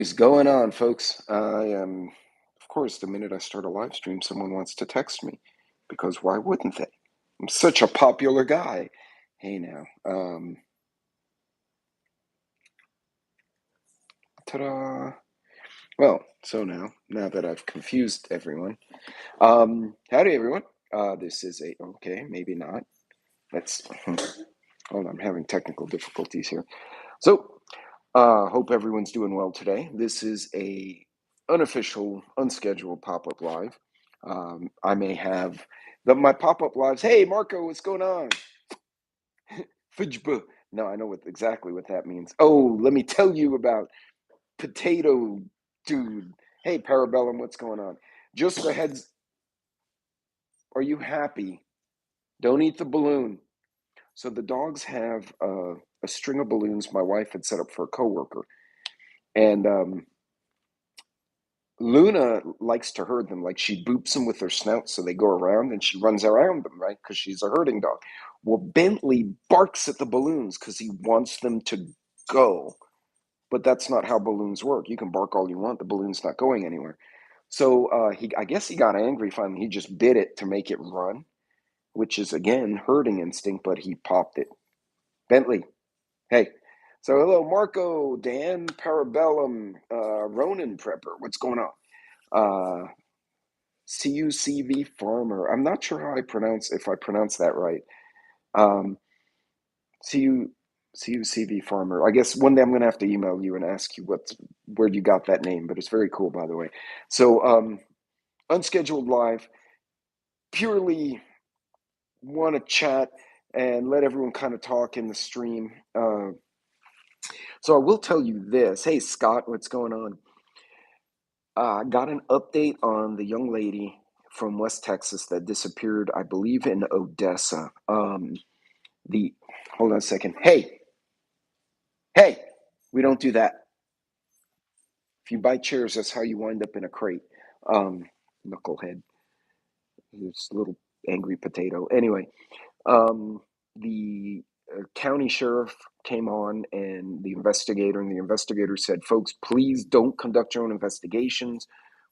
Is going on, folks? I am, of course, the minute I start a live stream, someone wants to text me because why wouldn't they? I'm such a popular guy. Hey, now. Ta-da. Well, so now that I've confused everyone, howdy, everyone. This is okay, maybe not. Let's, hold on, I'm having technical difficulties here. So, hope everyone's doing well today. This is a unofficial, unscheduled pop-up live. I may have my pop-up lives. Hey, Marco, what's going on? Fijba. No, I know exactly what that means. Oh, let me tell you about Potato Dude. Hey, Parabellum, what's going on? Just the heads. Are you happy? Don't eat the balloon. So the dogs have a string of balloons my wife had set up for a coworker, and Luna likes to herd them. Like she boops them with her snout so they go around and she runs around them, right? Because she's a herding dog. Well, Bentley barks at the balloons because he wants them to go. But that's not how balloons work. You can bark all you want, the balloon's not going anywhere. So I guess he got angry finally. He just bit it to make it run, which is again herding instinct, but he popped it. Bentley, hey. So hello, Marco, Dan, Parabellum, Ronan Prepper. What's going on? CUCV Farmer. I'm not sure how if I pronounce that right. Um, CUCV Farmer. I guess one day I'm going to have to email you and ask you where you got that name, but it's very cool, by the way. So, unscheduled live, purely want to chat and let everyone kind of talk in the stream. So I will tell you this. Hey, Scott, what's going on? Got an update on the young lady from West Texas that disappeared, I believe, in Odessa. The Hold on a second. Hey, we don't do that. If you buy chairs, that's how you wind up in a crate. Knucklehead, this little angry potato. Anyway, the county sheriff came on, and the investigator said, "Folks, please don't conduct your own investigations.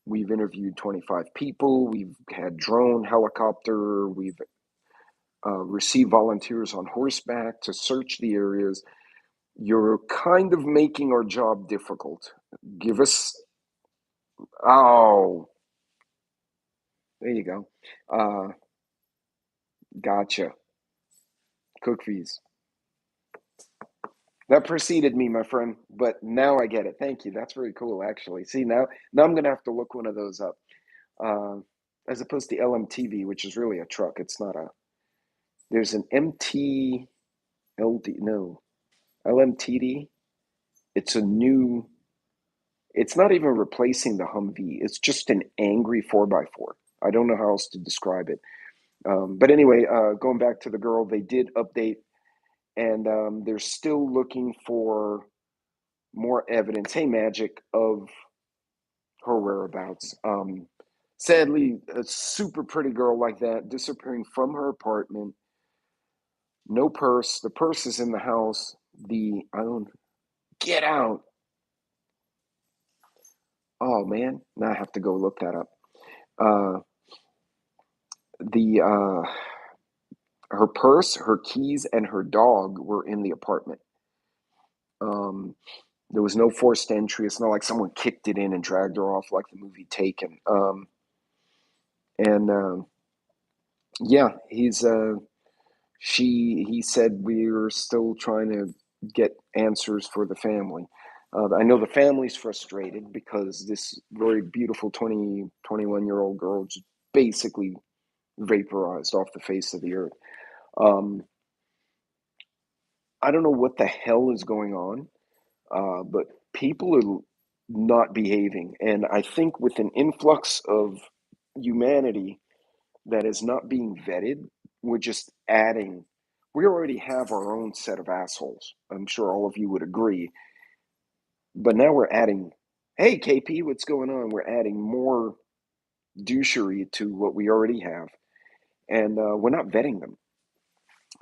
We've interviewed 25 people. We've had drone, helicopter. We've received volunteers on horseback to search the areas. You're kind of making our job difficult. Give us." Oh, there you go. Gotcha. Cook fees. That preceded me, my friend, but now I get it. Thank you. That's very cool, actually. See, now I'm gonna have to look one of those up. Uh, as opposed to LMTV, which is really a truck. It's not a. There's an MTLD. No, LMTD. It's a new. It's not even replacing the Humvee. It's just an angry 4x4. I don't know how else to describe it. But anyway, going back to the girl, they did update, and they're still looking for more evidence. Hey, Magic, of her whereabouts. Sadly, a super pretty girl like that disappearing from her apartment. No purse. The purse is in the house. I don't get out. Oh man, now I have to go look that up. Uh, the Her purse, her keys, and her dog were in the apartment. Um, there was no forced entry. It's not like someone kicked it in and dragged her off like the movie Taken. And Yeah, he said we're still trying to get answers for the family. I know the family's frustrated because this very beautiful 21-year-old girl just basically vaporized off the face of the earth. Um, I don't know what the hell is going on, but people are not behaving. And I think with an influx of humanity that is not being vetted, we're just adding. We already have our own set of assholes. I'm sure all of you would agree. But now we're adding, hey, KP, what's going on? We're adding more douchery to what we already have. And we're not vetting them.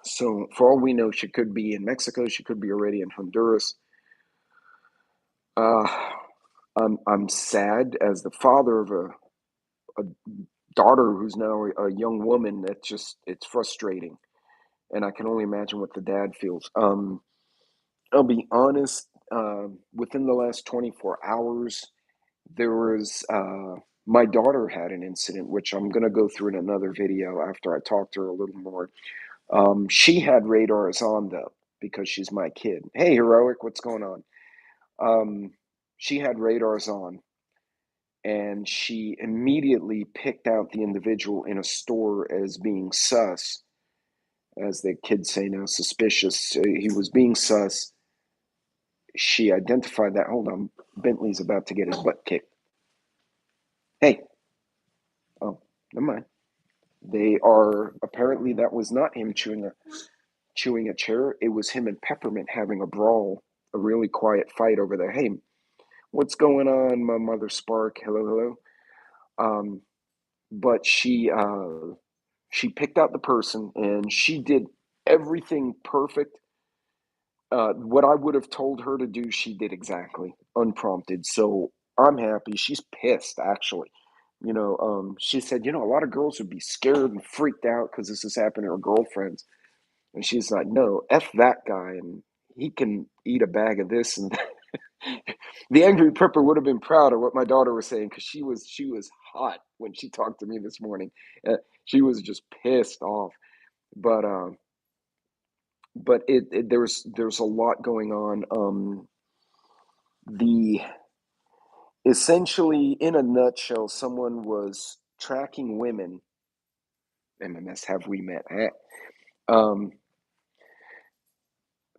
So for all we know, she could be in Mexico. She could be already in Honduras. Uh, I'm sad as the father of a daughter who's now a young woman. That's just, it's frustrating, and I can only imagine what the dad feels. I'll be honest. Within the last 24 hours, there was my daughter had an incident, which I'm gonna go through in another video after I talk to her a little more. She had radars on though because she's my kid. Hey, heroic, what's going on? Um, she had radars on, and she immediately picked out the individual in a store as being sus, as the kids say now, suspicious. He was being sus. She identified that. Hold on, Bentley's about to get his butt kicked. Hey, oh, never mind. They are apparently that was not him chewing a chair. It was him and Peppermint having a brawl, a really quiet fight over there. Hey, what's going on, my mother Spark? Hello, hello. Um, but she picked out the person and she did everything perfect. What I would have told her to do, she did exactly, unprompted. So I'm happy. She's pissed, actually. She said, a lot of girls would be scared and freaked out because this is happening to her girlfriends. And she's like, no, F that guy. And he can eat a bag of this. And the angry prepper would have been proud of what my daughter was saying because she was hot when she talked to me this morning. She was just pissed off. But there's a lot going on. The Essentially, in a nutshell, someone was tracking women. MMS, have we met? Um,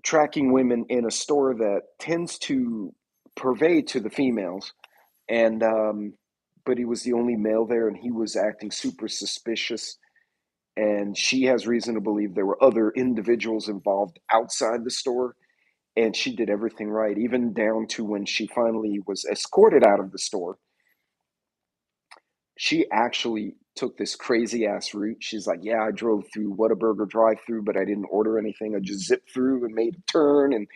Tracking women in a store that tends to purvey to the females, and but he was the only male there, and he was acting super suspicious. And she has reason to believe there were other individuals involved outside the store. And she did everything right, even down to when she finally was escorted out of the store. She actually took this crazy ass route. She's like, yeah, I drove through Whataburger drive through, but I didn't order anything. I just zipped through and made a turn and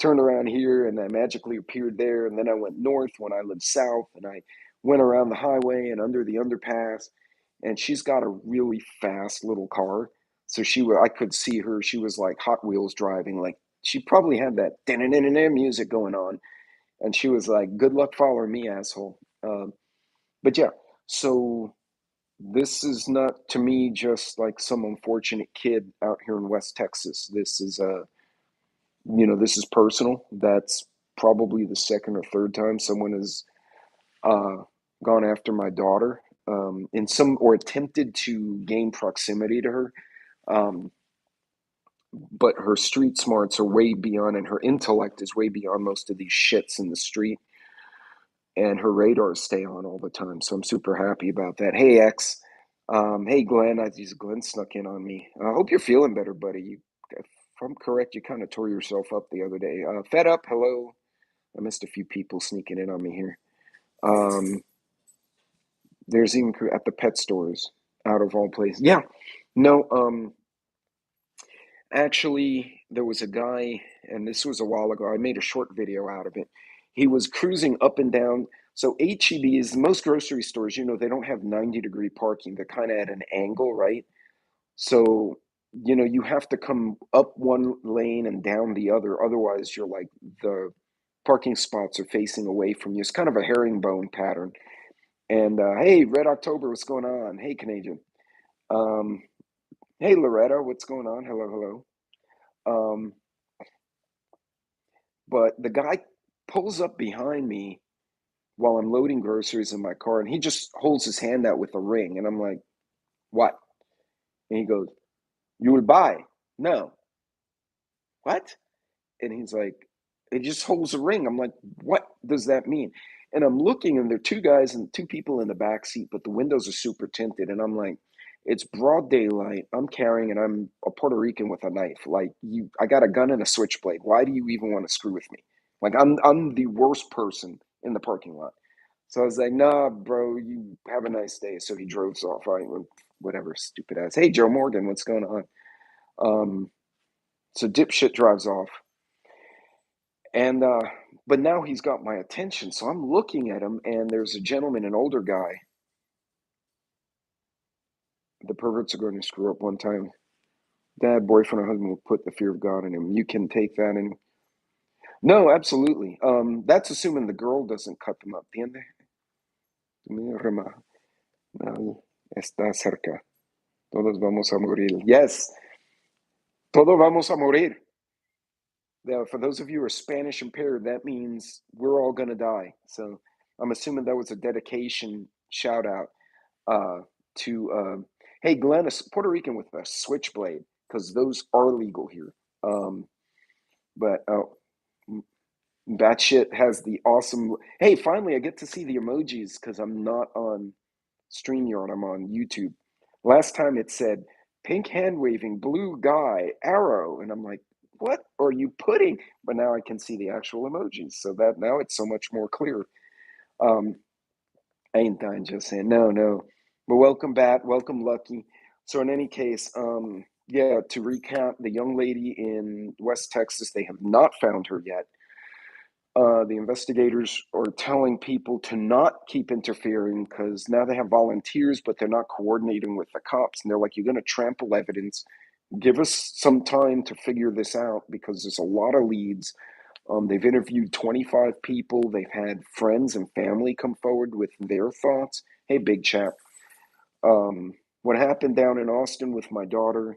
turned around here, and I magically appeared there. And then I went north when I lived south, and I went around the highway and under the underpass. And she's got a really fast little car. So I could see her. She was like Hot Wheels driving. Like she probably had that music going on. And she was like, good luck following me, asshole. But yeah, so this is not to me just like some unfortunate kid out here in West Texas. This is personal. That's probably the second or third time someone has uh, gone after my daughter, in some or attempted to gain proximity to her. Um, but her street smarts are way beyond, and her intellect is way beyond most of these shits in the street. And her radars stay on all the time. So I'm super happy about that. Hey, X. Hey, Glenn. Glenn snuck in on me. I hope you're feeling better, buddy. If I'm correct, you kind of tore yourself up the other day. Fed up. Hello. I missed a few people sneaking in on me here. Um, there's even at the pet stores, out of all places. Yeah. No. Actually, there was a guy, and this was a while ago. I made a short video out of it. He was cruising up and down. So HEB is most grocery stores, they don't have 90-degree parking. They're kind of at an angle, right? So, you have to come up one lane and down the other. Otherwise, you're like the parking spots are facing away from you. It's kind of a herringbone pattern. And hey, Red October, what's going on? Hey, Canadian. Um, hey, Loretta, what's going on? Hello, hello. Um, But the guy pulls up behind me while I'm loading groceries in my car, and he just holds his hand out with a ring. And I'm like, what? And he goes, you will buy? No. What? And he's like, he just holds a ring. I'm like, what does that mean? And I'm looking, and there are two guys and two people in the back seat, but the windows are super tinted. And I'm like, it's broad daylight. I'm carrying, and I'm a Puerto Rican with a knife. Like I got a gun and a switchblade. Why do you even want to screw with me? Like I'm the worst person in the parking lot. So I was like, nah, bro, you have a nice day. So he drove off. I whatever, stupid ass. Hey, Joe Morgan, what's going on? So dipshit drives off. And But now he's got my attention, so I'm looking at him, and there's a gentleman, an older guy. The perverts are going to screw up one time. Dad, boyfriend, or husband will put the fear of God in him. You can take that and no, absolutely. That's assuming the girl doesn't cut them up. ¿Entiende? Mi rema, está cerca. Todos vamos a morir. Yes, todos vamos a morir. Now, for those of you who are Spanish impaired, that means we're all going to die. So I'm assuming that was a dedication shout out to, hey, Glenn, a Puerto Rican with a switchblade, because those are legal here. But that shit has the awesome. Hey, finally, I get to see the emojis because I'm not on StreamYard, I'm on YouTube. Last time it said pink hand waving, blue guy, arrow. And I'm like, what are you putting? But now I can see the actual emojis. So that now it's so much more clear. Um, I ain't dying just saying, no, no. But welcome back. Welcome, Lucky. So, in any case, yeah, to recap, the young lady in West Texas, they have not found her yet. The investigators are telling people to not keep interfering because now they have volunteers, but they're not coordinating with the cops. And they're like, you're going to trample evidence. Give us some time to figure this out because there's a lot of leads. They've interviewed 25 people. They've had friends and family come forward with their thoughts. Hey, big chap. What happened down in Austin with my daughter,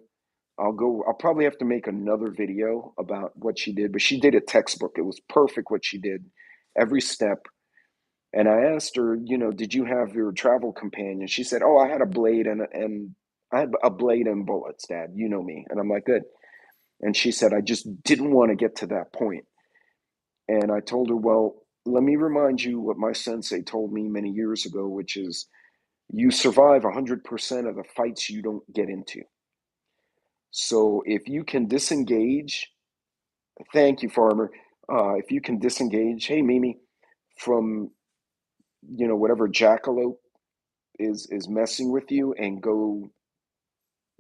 I'll probably have to make another video about what she did, but she did a textbook. It was perfect what she did, every step. And I asked her, did you have your travel companion? She said, oh, I had a blade and I had a blade and bullets, Dad. You know me. And I'm like, good. And she said, I just didn't want to get to that point. And I told her, well, let me remind you what my sensei told me many years ago, which is you survive 100% of the fights you don't get into. So if you can disengage, thank you, Farmer. If you can disengage, hey, Mimi, from whatever jackalope is messing with you and go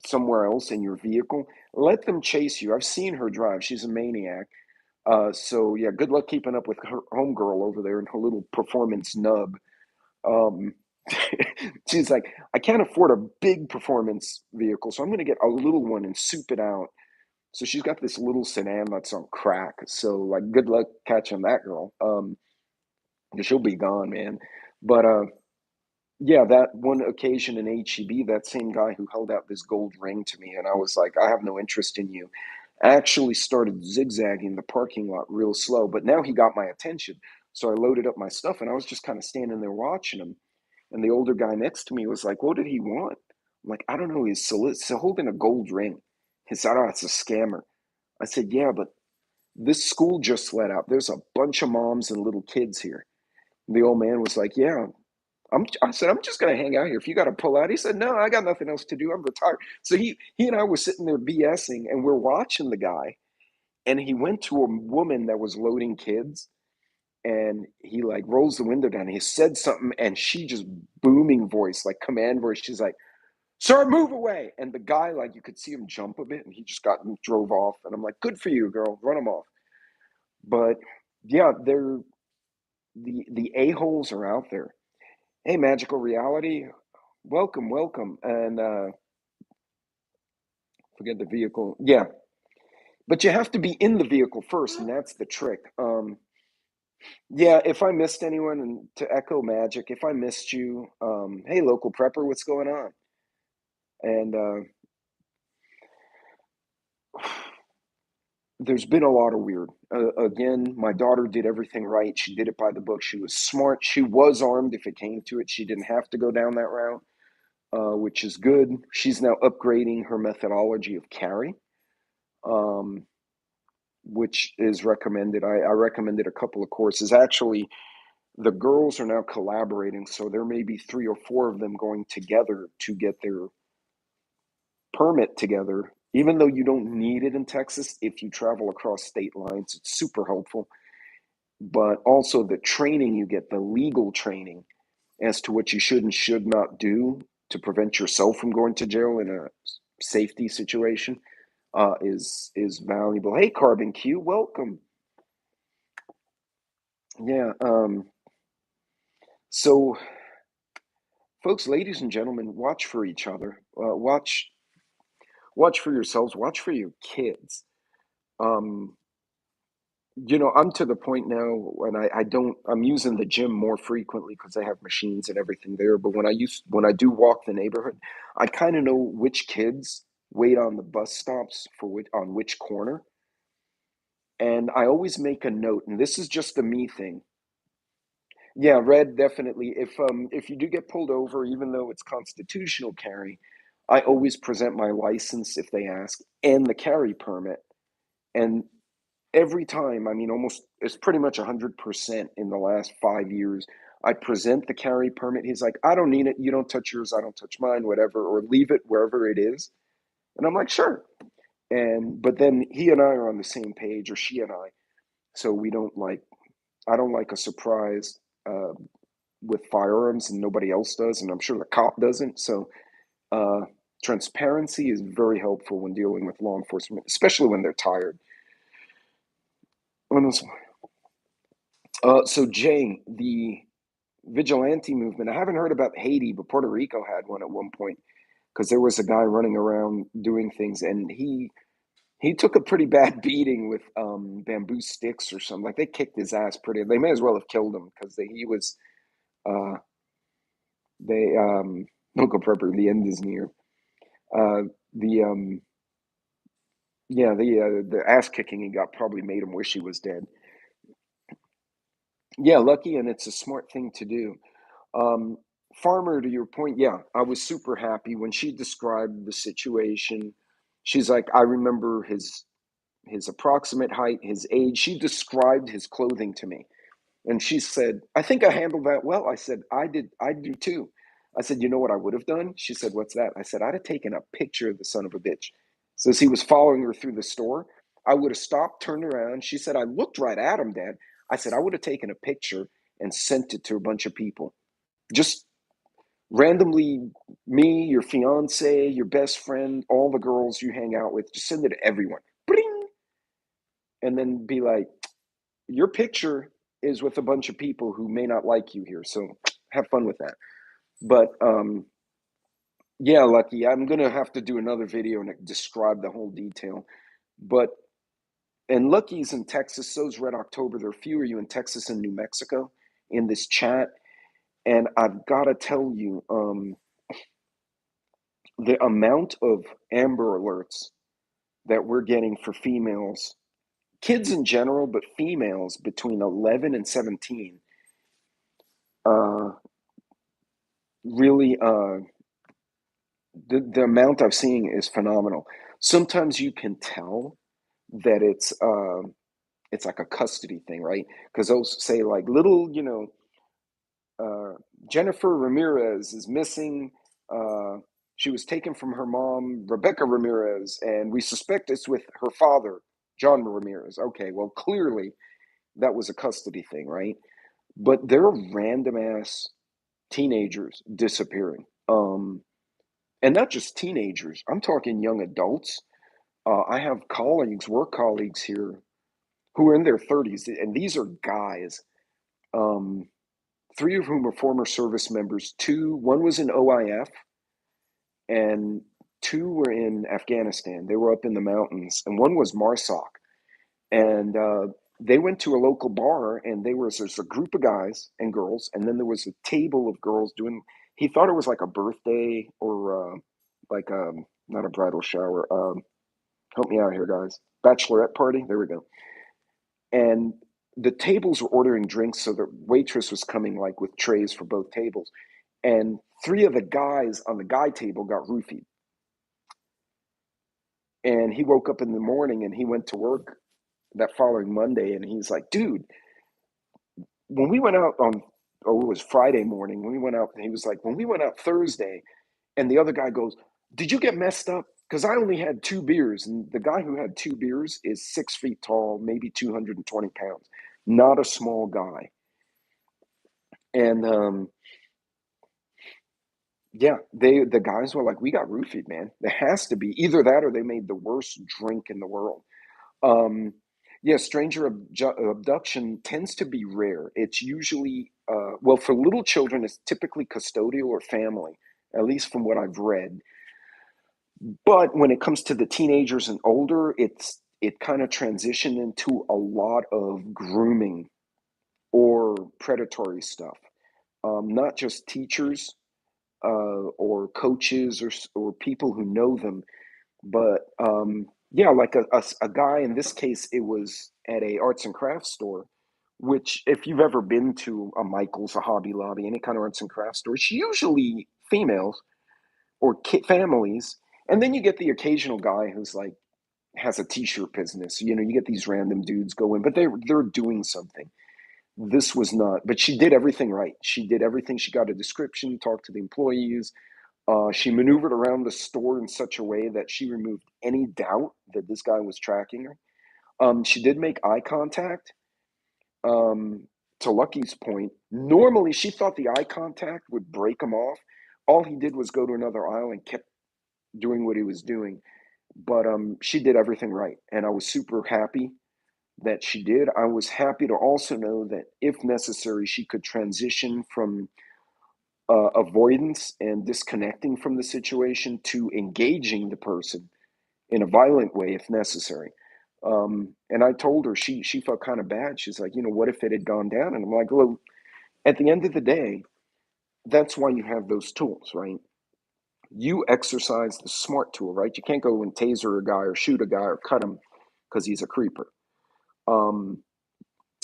somewhere else in your vehicle, let them chase you. I've seen her drive. She's a maniac. So yeah, good luck keeping up with her homegirl over there and her little performance nub. Um, she's like, I can't afford a big performance vehicle, so I'm going to get a little one and soup it out. So she's got this little sedan that's on crack. So like, good luck catching that girl. 'Cause she'll be gone, man. But yeah, that one occasion in HEB, that same guy who held out this gold ring to me, and I was like, I have no interest in you, actually started zigzagging the parking lot real slow. But now he got my attention. So I loaded up my stuff and I was just kind of standing there watching him. And the older guy next to me was like, what did he want? I'm like, I don't know. He's holding a gold ring. He said, oh, it's a scammer. I said, yeah, but this school just let out. There's a bunch of moms and little kids here. And the old man was like, yeah, I said, I'm just going to hang out here. If you got to pull out, he said, no, I got nothing else to do. I'm retired. So he and I were sitting there BSing and we're watching the guy. And he went to a woman that was loading kids and he like rolls the window down. He said something and she just booming voice, like command voice. She's like, sir, move away. And the guy, like you could see him jump a bit and he just got and drove off. And I'm like, good for you, girl. Run him off. But yeah, the a-holes are out there. Hey, magical reality. Welcome, welcome. And forget the vehicle. Yeah. But you have to be in the vehicle first, and that's the trick. Yeah, if I missed anyone, and to echo Magic, if I missed you, hey, local prepper, what's going on? And there's been a lot of weird. Again, my daughter did everything right. She did it by the book. She was smart. She was armed if it came to it. She didn't have to go down that route, which is good. She's now upgrading her methodology of carry, which is recommended. I recommended a couple of courses. Actually, the girls are now collaborating, so there may be 3 or 4 of them going together to get their permit together. Even though you don't need it in Texas, if you travel across state lines, it's super helpful. But also the training you get, the legal training as to what you should and should not do to prevent yourself from going to jail in a safety situation, is valuable. Hey, Carbon Q, welcome. Yeah. So, folks, ladies and gentlemen, watch for each other. Watch for yourselves. Watch for your kids. Um, I'm to the point now when I'm using the gym more frequently because I have machines and everything there. But when I do walk the neighborhood, I kind of know which kids wait on the bus stops on which corner. And I always make a note, and this is just a me thing. Yeah, red definitely. If you do get pulled over, even though it's constitutional carry, I always present my license if they ask and the carry permit. And every time, I mean, almost it's pretty much 100% in the last 5 years. I present the carry permit. He's like, I don't need it. You don't touch yours. I don't touch mine, whatever, or leave it wherever it is. And I'm like, sure. But then he and I are on the same page, or she and I. So I don't like a surprise uh, with firearms and nobody else does. And I'm sure the cop doesn't. So uh, transparency is very helpful when dealing with law enforcement, especially when they're tired. So Jay, the vigilante movement. I haven't heard about Haiti, but Puerto Rico had one at one point because there was a guy running around doing things, and he took a pretty bad beating with bamboo sticks or something. Like they kicked his ass pretty. They may as well have killed him because he was uh, they Uncle Prepper. The end is near. The Yeah, the ass kicking he got probably made him wish he was dead. Yeah, lucky, and it's a smart thing to do. Um, Farmer, to your point, yeah, I was super happy when she described the situation. She's like, I remember his approximate height, his age. She described his clothing to me. And she said, I think I handled that well. I said, I do too. I said, you know what I would have done? She said, what's that? I said, I'd have taken a picture of the son of a bitch. So as he was following her through the store, I would have stopped, turned around. She said, I looked right at him, Dad. I said, I would have taken a picture and sent it to a bunch of people. Just randomly, me, your fiance, your best friend, all the girls you hang out with, just send it to everyone. Bling! And then be like, your picture is with a bunch of people who may not like you here. So have fun with that. But yeah, Lucky, I'm going to have to do another video and describe the whole detail. But, and Lucky's in Texas, so's Red October. There are few of you in Texas and New Mexico in this chat. And I've got to tell you, the amount of Amber Alerts that we're getting for females, kids in general, but females between 11 and 17, uh, really, the amount I've seen is phenomenal. Sometimes you can tell that it's like a custody thing, right? Because they'll say like little, uh, Jennifer Ramirez is missing. Uh, she was taken from her mom, Rebecca Ramirez, and we suspect it's with her father, John Ramirez. Okay, well, clearly that was a custody thing, right? But there are random ass teenagers disappearing. And not just teenagers, I'm talking young adults. I have work colleagues here, who are in their 30s, and these are guys. Um, Three of whom are former service members. One was in OIF, and two were in Afghanistan. They were up in the mountains, and one was MARSOC. And they went to a local bar, and there's a group of guys and girls, and then there was a table of girls doing. He thought it was like a birthday or like not a bridal shower. Help me out here, guys. Bachelorette party. There we go. And the tables were ordering drinks, so the waitress was coming like with trays for both tables. And three of the guys on the guy table got roofied. And he woke up in the morning and he went to work that following Monday, and he's like, dude, when we went out on, oh, it was Friday morning, when we went out, he was like, when we went out Thursday, and the other guy goes, did you get messed up? Because I only had 2 beers. And the guy who had 2 beers is 6 feet tall, maybe 220 pounds, not a small guy. And yeah, the guys were like, we got roofied, man. There has to be either that or they made the worst drink in the world. Um, Yeah, stranger abduction tends to be rare. It's usually, well, for little children, it's typically custodial or family, at least from what I've read. But when it comes to the teenagers and older, it kind of transitioned into a lot of grooming or predatory stuff. Not just teachers or coaches or people who know them, but yeah, like a guy, in this case, it was at a arts and crafts store, which if you've ever been to a Michael's, a Hobby Lobby, any kind of arts and crafts store, it's usually females or families. And then you get the occasional guy who's like has a t-shirt business. You know, you get these random dudes go in, but they're doing something. This was not, but she did everything right. She did everything. She got a description, talked to the employees. She maneuvered around the store in such a way that she removed any doubt that this guy was tracking her. She did make eye contact. Um, to Lucky's point, normally she thought the eye contact would break him off. All he did was go to another aisle and kept doing what he was doing. But she did everything right, and I was super happy that she did. I was happy to also know that if necessary, she could transition from avoidance and disconnecting from the situation to engaging the person in a violent way if necessary. And I told her she felt kind of bad. She's like, you know, what if it had gone down? And I'm like, well, at the end of the day, that's why you have those tools, right? You exercise the smart tool, right? You can't go and taser a guy or shoot a guy or cut him because he's a creeper. Um,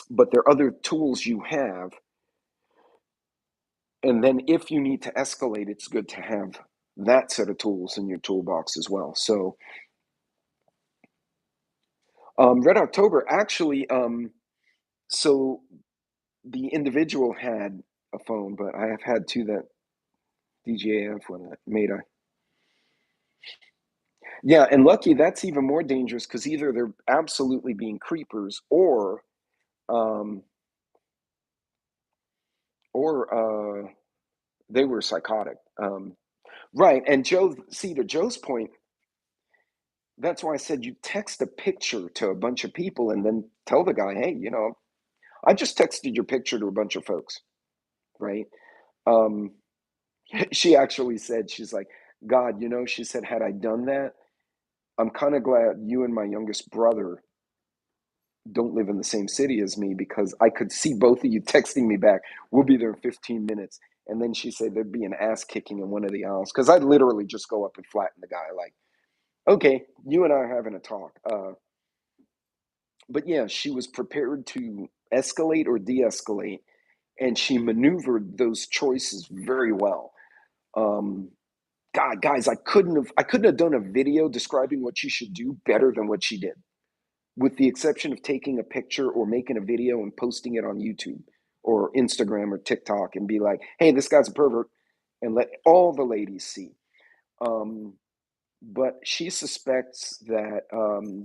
but there are other tools you have. And then if you need to escalate, it's good to have that set of tools in your toolbox as well. So, Red October actually, so the individual had a phone, but I have had two that DJF when I made a. Yeah, and lucky that's even more dangerous because either they're absolutely being creepers um, or they were psychotic. Right, and Joe, see to Joe's point, that's why I said you text a picture to a bunch of people and then tell the guy, hey, you know, I just texted your picture to a bunch of folks, right? Um, she actually said, she's like, God, you know, she said, had I done that, I'm kind of glad you and my youngest brother don't live in the same city as me because I could see both of you texting me back. We'll be there in 15 minutes. And then she said there'd be an ass kicking in one of the aisles because I'd literally just go up and flatten the guy, like, okay, you and I are having a talk. But yeah, she was prepared to escalate or de escalate, and she maneuvered those choices very well. Um, God, guys, I couldn't have done a video describing what she should do better than what she did, with the exception of taking a picture or making a video and posting it on YouTube or Instagram or TikTok and be like, hey, this guy's a pervert, and let all the ladies see. Um, but she suspects that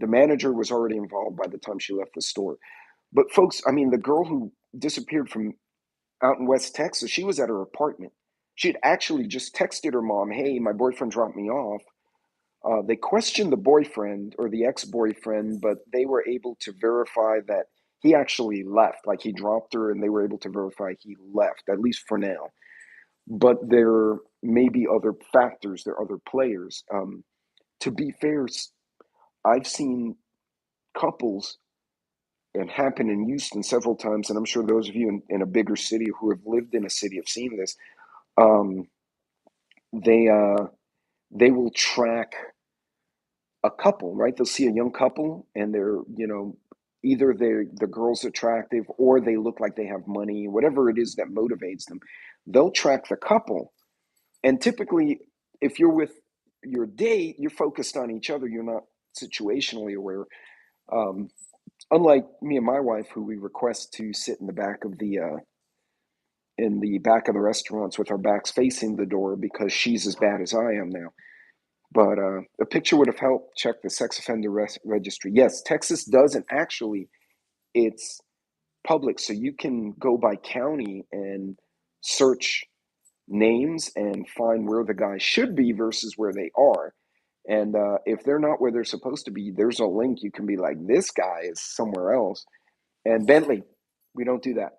the manager was already involved by the time she left the store. But folks, I mean, the girl who disappeared from out in West Texas, she was at her apartment. She had actually just texted her mom, hey, my boyfriend dropped me off. They questioned the boyfriend or the ex-boyfriend, but they were able to verify that he actually left. Like he dropped her, and they were able to verify he left, at least for now. But there may be other factors. There are other players. To be fair, I've seen couples, and happen in Houston several times, and I'm sure those of you in a bigger city who have lived in a city have seen this. Um, they they will track a couple, right? They'll see a young couple, and they're, you know, either the girl's attractive or they look like they have money, whatever it is that motivates them. They'll track the couple, and typically, if you're with your date, you're focused on each other. You're not situationally aware. Um, Unlike me and my wife, who we request to sit in the back of the restaurants with our backs facing the door because she's as bad as I am now. But a picture would have helped. Check the sex offender registry. Yes, Texas does, and actually, it's public, so you can go by county and search names and find where the guys should be versus where they are. And if they're not where they're supposed to be, there's a link. You can be like, this guy is somewhere else. And Bentley, we don't do that.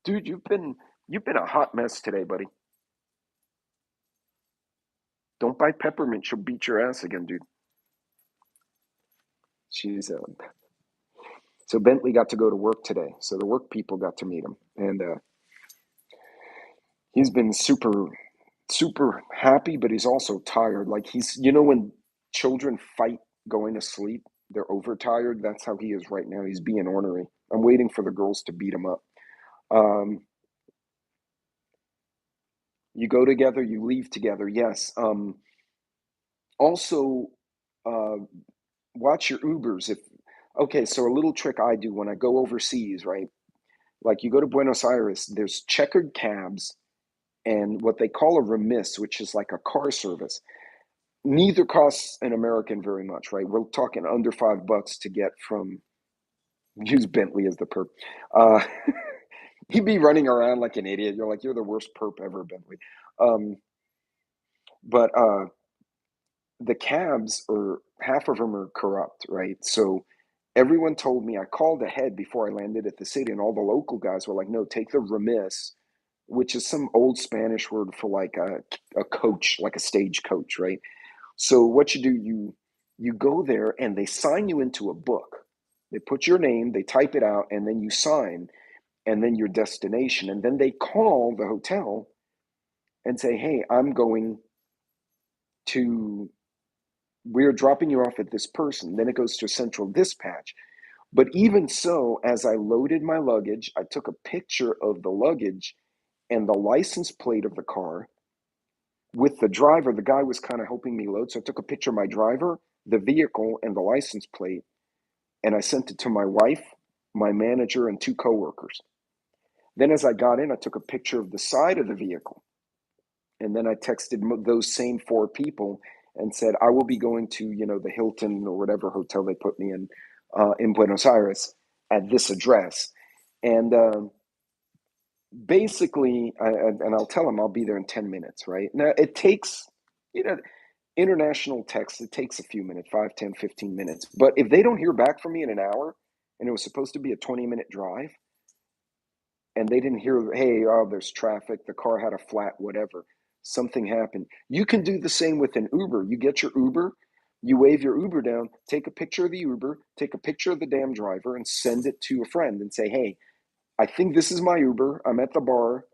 Dude, you've been a hot mess today, buddy. Don't buy peppermint. She'll beat your ass again, dude. She's so Bentley got to go to work today. So the work people got to meet him. And he's been super happy, but he's also tired. Like when children fight going to sleep, they're overtired. That's how he is right now. He's being ornery. I'm waiting for the girls to beat him up. Um, you go together, you leave together. Yes. Also, uh, watch your Ubers. Okay, so a little trick I do when I go overseas, right? Like you go to Buenos Aires, there's checkered cabs and what they call a remiss, which is like a car service. Neither costs an American very much, right? We're talking under $5 to get from use Bentley as the perp. Uh, he'd be running around like an idiot. You're like, you're the worst perp ever, Bentley. Um, but the cabs are half of them are corrupt, right? So everyone told me I called ahead before I landed at the city, and all the local guys were like, no, take the remiss, which is some old Spanish word for like a coach, like a stage coach, right? So what you do, you go there and they sign you into a book. They put your name, they type it out, and then you sign, and then your destination. And then they call the hotel and say, hey, we're dropping you off at this person. Then it goes to central dispatch. But even so, as I loaded my luggage, I took a picture of the luggage and the license plate of the car with the driver. The guy was kind of helping me load. So I took a picture of my driver, the vehicle, and the license plate. And I sent it to my wife, my manager, and two coworkers. Then as I got in, I took a picture of the side of the vehicle. And then I texted those same four people and said, I will be going to, the Hilton or whatever hotel they put me in Buenos Aires at this address. And basically, and I'll tell them I'll be there in 10 minutes, right? Now, it takes, you know, international text, it takes a few minutes, 5, 10, 15 minutes. But if they don't hear back from me in an hour, and it was supposed to be a 20-minute drive, and they didn't hear, hey, oh, there's traffic, the car had a flat, whatever, something happened. You can do the same with an Uber. You get your Uber, you wave your Uber down, take a picture of the Uber, take a picture of the damn driver, and send it to a friend and say, hey, I think this is my Uber. I'm at the bar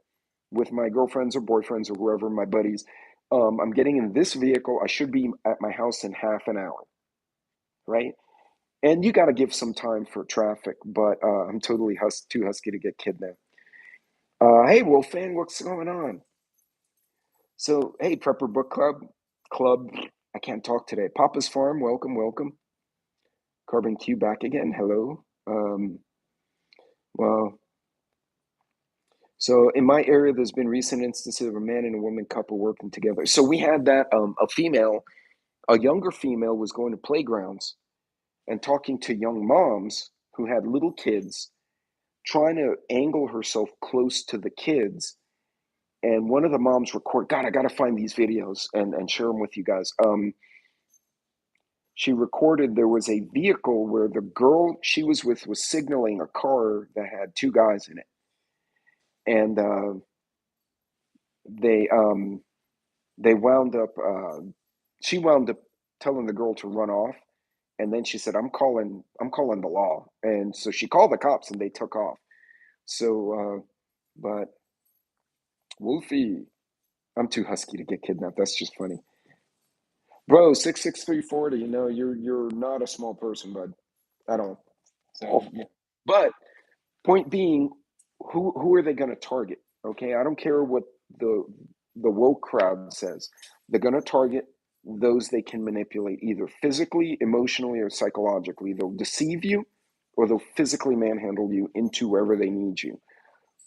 with my girlfriends or boyfriends or whoever, my buddies. I'm getting in this vehicle. I should be at my house in half an hour, right? And you got to give some time for traffic, but I'm totally too husky to get kidnapped. Hey, Wolfan, what's going on? So, hey, Prepper Book Club. I can't talk today. Papa's Farm, welcome. Carbon Q back again. Hello. Well, so in my area, there's been recent instances of a man and a woman couple working together. So we had that a younger female was going to playgrounds and talking to young moms who had little kids, trying to angle herself close to the kids. And one of the moms God, I got to find these videos and share them with you guys. She recorded there was a vehicle where the girl she was with was signaling a car that had two guys in it. And they they wound up she wound up telling the girl to run off, and then she said, I'm calling the law. And so she called the cops and they took off. So but Wolfie, I'm too husky to get kidnapped. That's just funny. Bro, 66340, you're not a small person, bud. At all. So yeah. But point being, who are they going to target? Okay, I don't care what the the woke crowd says. They're going to target those they can manipulate either physically, emotionally, or psychologically. They'll deceive you, or they'll physically manhandle you into wherever they need you.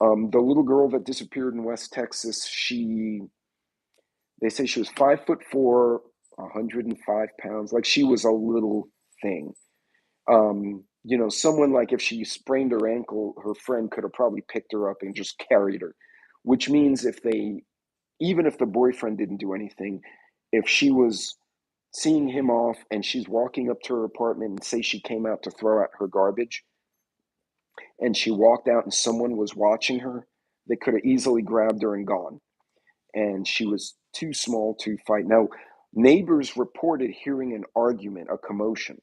The little girl that disappeared in West Texas, they say she was 5'4", 105 pounds. Like she was a little thing. Someone like if she sprained her ankle, her friend could have probably picked her up and just carried her, which means even if the boyfriend didn't do anything, if she was seeing him off, and she's walking up to her apartment and say she came out to throw out her garbage, and she walked out and someone was watching her, they could have easily grabbed her and gone. And she was too small to fight. Now, neighbors reported hearing an argument, a commotion.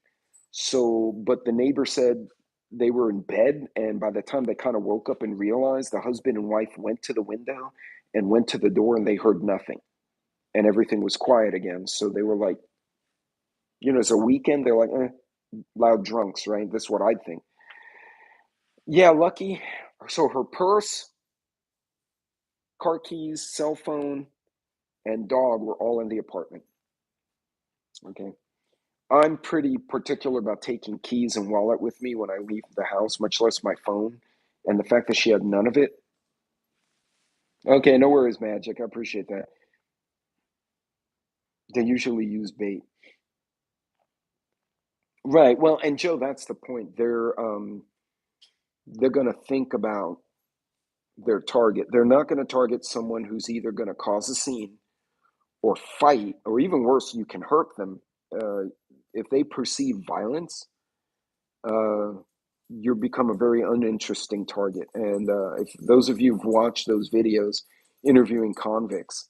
So, but the neighbor said they were in bed, and by the time they kind of woke up and realized, the husband and wife went to the window and went to the door, and they heard nothing, and everything was quiet again. So they were like, it's a weekend. They're like, loud drunks, right? That's what I'd think. Yeah, lucky. So her purse, car keys, cell phone, and dog were all in the apartment. Okay. I'm pretty particular about taking keys and wallet with me when I leave the house, much less my phone. And the fact that she had none of it. Okay, no worries, Magic. I appreciate that. They usually use bait. Right. Well, and Joe, that's the point. They're going to think about their target. They're not going to target someone who's either going to cause a scene or fight, or even worse, you can hurt them. If they perceive violence, uh, you become a very uninteresting target. And if those of you who've watched those videos interviewing convicts,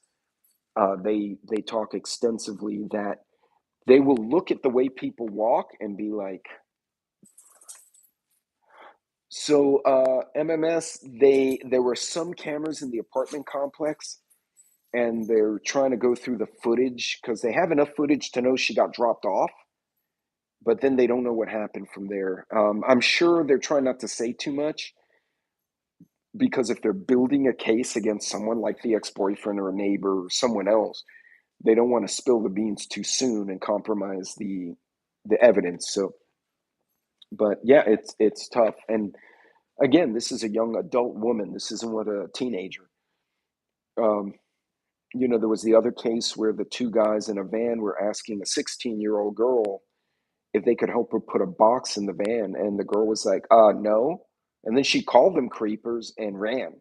they talk extensively that they will look at the way people walk and be like, so MMS, there were some cameras in the apartment complex, and they're trying to go through the footage because they have enough footage to know she got dropped off, but then they don't know what happened from there. I'm sure they're trying not to say too much, because if they're building a case against someone like the ex-boyfriend or a neighbor or someone else, they don't want to spill the beans too soon and compromise the evidence. So, but yeah, it's tough. And again, this is a young adult woman. This isn't what a teenager. Um, there was the other case where the two guys in a van were asking a 16-year-old girl if they could help her put a box in the van, and the girl was like, no. And then she called them creepers and ran.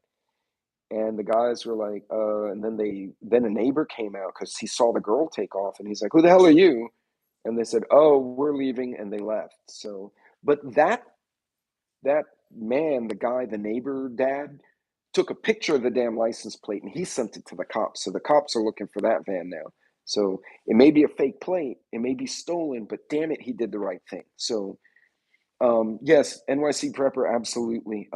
And the guys were like, and then a neighbor came out because he saw the girl take off, and he's like, who the hell are you? And they said, oh, we're leaving, and they left. So, but that man, the guy, the neighbor dad, took a picture of the damn license plate and he sent it to the cops. So the cops are looking for that van now. So it may be a fake plate, it may be stolen, but damn it, he did the right thing. So yes, NYC Prepper, absolutely.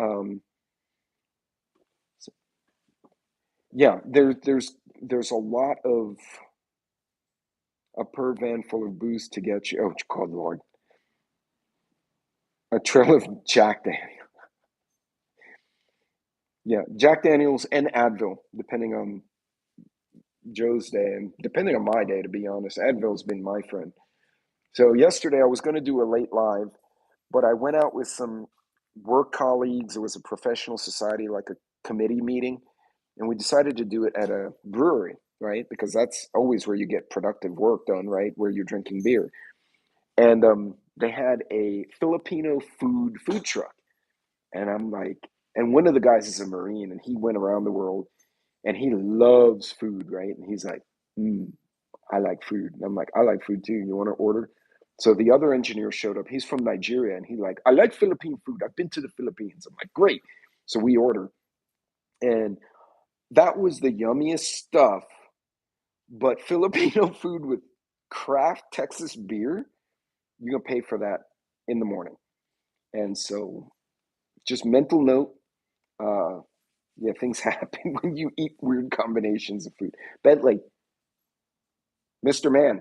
Yeah, there's a lot of a per van full of booze to get you. Oh, God, Lord, a trail of Jack Daniels. Yeah, Jack Daniels and Advil, depending on Joe's day and depending on my day. To be honest, Advil's been my friend. So yesterday I was going to do a late live, but I went out with some work colleagues. It was a professional society, like a committee meeting, and we decided to do it at a brewery, right? Because that's always where you get productive work done, right? Where you're drinking beer. And they had a Filipino food truck, and I'm like, and one of the guys is a Marine, and he went around the world, and he loves food, right? And he's like, I like food. And I'm like, I like food too. You want to order? So the other engineer showed up. He's from Nigeria, and he like, I like Philippine food. I've been to the Philippines. I'm like, great. So we ordered, and that was the yummiest stuff. But Filipino food with craft Texas beer, you're gonna pay for that in the morning. And so, just mental note. Uh, yeah, things happen when you eat weird combinations of food. Bentley, Mr. Man,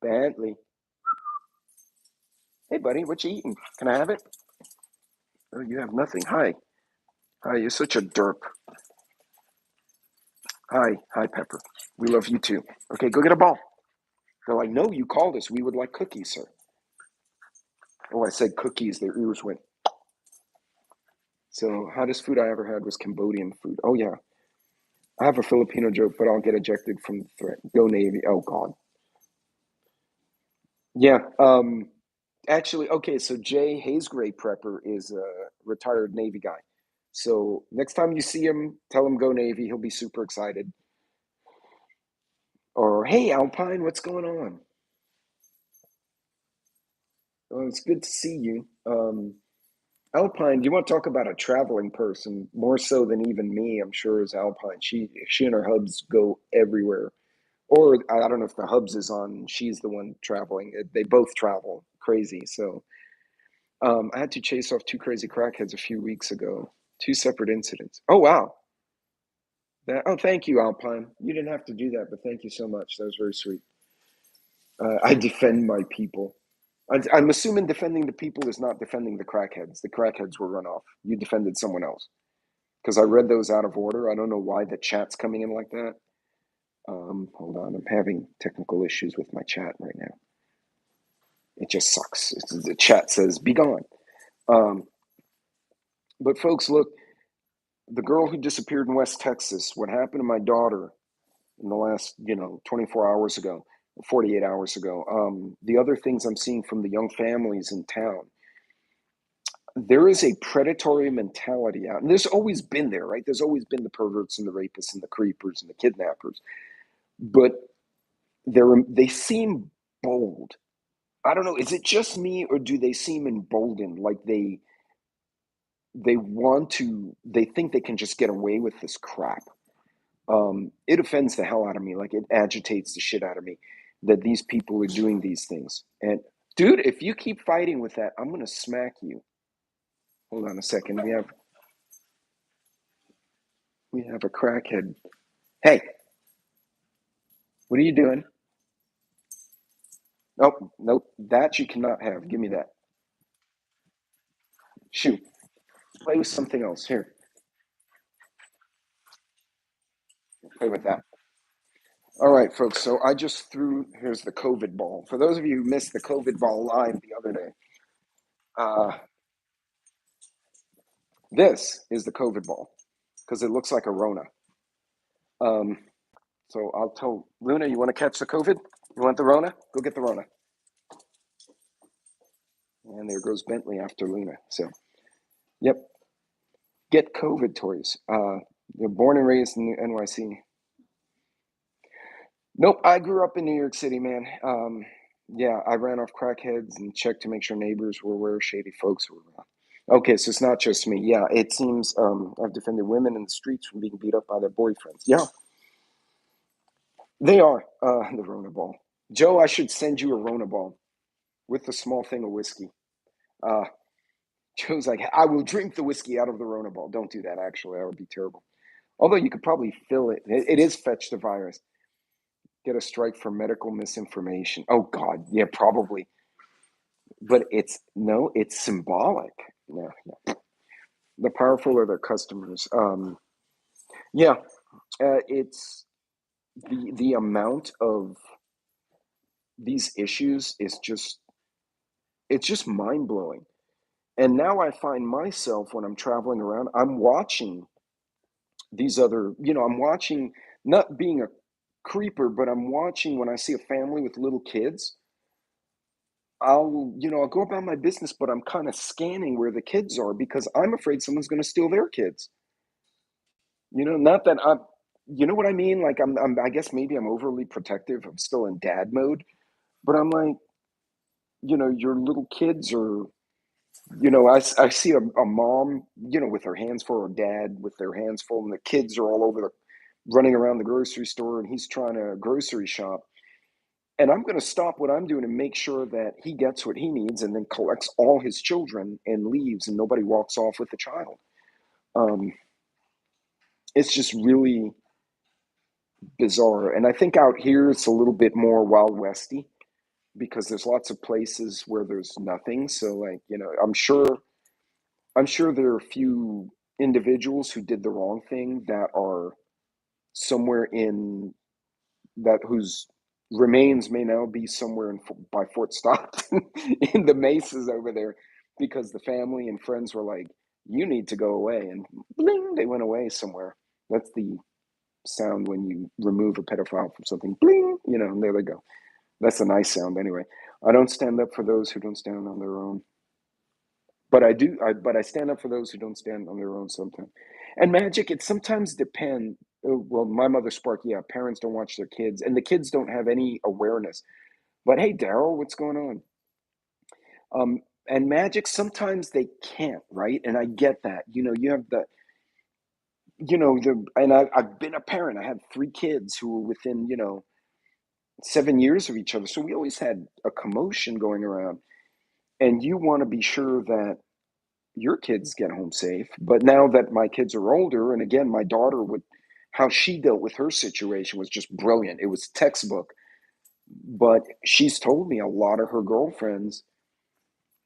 Bentley. Hey, buddy, what you eating? Can I have it? Oh, you have nothing. Hi. Hi, you're such a derp. Hi. Hi, Pepper. We love you too. Okay, go get a ball. They're like, no, you called us. We would like cookies, sir. Oh, I said cookies. Their ears went. So, hottest food I ever had was Cambodian food. Oh, yeah. I have a Filipino joke, but I'll get ejected from the threat. Go Navy. Oh, God. Yeah. Actually, okay, so Jay Haysgray Prepper is a retired Navy guy. So next time you see him, tell him go Navy. He'll be super excited. Or, hey, Alpine, what's going on? Oh, it's good to see you. Alpine, do you want to talk about a traveling person more so than even me? I'm sure is Alpine. She and her hubs go everywhere. Or I don't know if the hubs is on. She's the one traveling. They both travel crazy. So I had to chase off two crazy crackheads a few weeks ago. Two separate incidents. Oh wow. Oh, thank you, Alpine. You didn't have to do that, but thank you so much. That was very sweet. I defend my people. I'm assuming defending the people is not defending the crackheads. The crackheads were run off. You defended someone else. Because I read those out of order. I don't know why the chat's coming in like that. Hold on. I'm having technical issues with my chat right now. It just sucks. The chat says, be gone. Um, but folks, look, the girl who disappeared in West Texas, what happened to my daughter in the last, 24 hours ago, 48 hours ago, the other things I'm seeing from the young families in town, there is a predatory mentality out, and there's always been there, right? There's always been the perverts and the rapists and the creepers and the kidnappers, but they seem bold. I don't know. Is it just me, or do they seem emboldened? Like they think they can just get away with this crap. It offends the hell out of me. Like it agitates the shit out of me that these people are doing these things. And dude, if you keep fighting with that, I'm gonna smack you. Hold on a second. We have a crackhead. Hey, what are you doing? Nope, nope. That you cannot have. Give me that. Shoot. Play with something else. Here, play with that. All right, folks. So I just threw. Here's the COVID ball. For those of you who missed the COVID ball live the other day, uh, this is the COVID ball because it looks like a Rona. Um, so I'll tell Luna, you want to catch the COVID? You want the Rona? Go get the Rona. And there goes Bentley after Luna. So, yep, get COVID toys. They're born and raised in the NYC. Nope, I grew up in New York City, man. Yeah, I ran off crackheads and checked to make sure neighbors were aware shady folks were around. Okay, so it's not just me. Yeah, it seems I've defended women in the streets from being beat up by their boyfriends. Yeah, they are. The Rona ball. Joe, I should send you a Rona ball with a small thing of whiskey. Uh, Joe's like, I will drink the whiskey out of the Rona ball. Don't do that, actually. That would be terrible. Although you could probably fill it. It is fetch the virus. Get a strike for medical misinformation. Oh, God. Yeah, probably. But it's symbolic. No, no. The powerful are their customers. Yeah, it's the amount of these issues is just it's just mind blowing. And now I find myself when I'm traveling around, I'm watching these other, I'm watching, not being a creeper, but I'm watching when I see a family with little kids. I'll go about my business, but I'm kind of scanning where the kids are because I'm afraid someone's going to steal their kids. Not that you know what I mean? Like I guess maybe I'm overly protective. I'm still in dad mode, but I'm like, your little kids are, I see a mom, with her hands full, or dad with their hands full, and the kids are all over running around the grocery store, and he's trying to grocery shop. And I'm going to stop what I'm doing and make sure that he gets what he needs and then collects all his children and leaves, and nobody walks off with the child. Um, it's just really bizarre. And I think out here it's a little bit more Wild Westy because there's lots of places where there's nothing. So like, I'm sure there are a few individuals who did the wrong thing that are somewhere in that whose remains may now be somewhere by Fort Stockton in the mesas over there because the family and friends were like, you need to go away. And bling, they went away somewhere. That's the sound when you remove a pedophile from something. Bling, and there they go. That's a nice sound anyway. I don't stand up for those who don't stand on their own. But I stand up for those who don't stand on their own sometimes. And magic, it sometimes depends. Well, my mother sparked, yeah, parents don't watch their kids, and the kids don't have any awareness. But hey, Daryl, what's going on? And magic, sometimes they can't, right? And I get that. You have and I've been a parent. I had three kids who were within, 7 years of each other. So we always had a commotion going around. And you want to be sure that your kids get home safe. But now that my kids are older, and again, my daughter would, how she dealt with her situation was just brilliant. It was textbook. But she's told me a lot of her girlfriends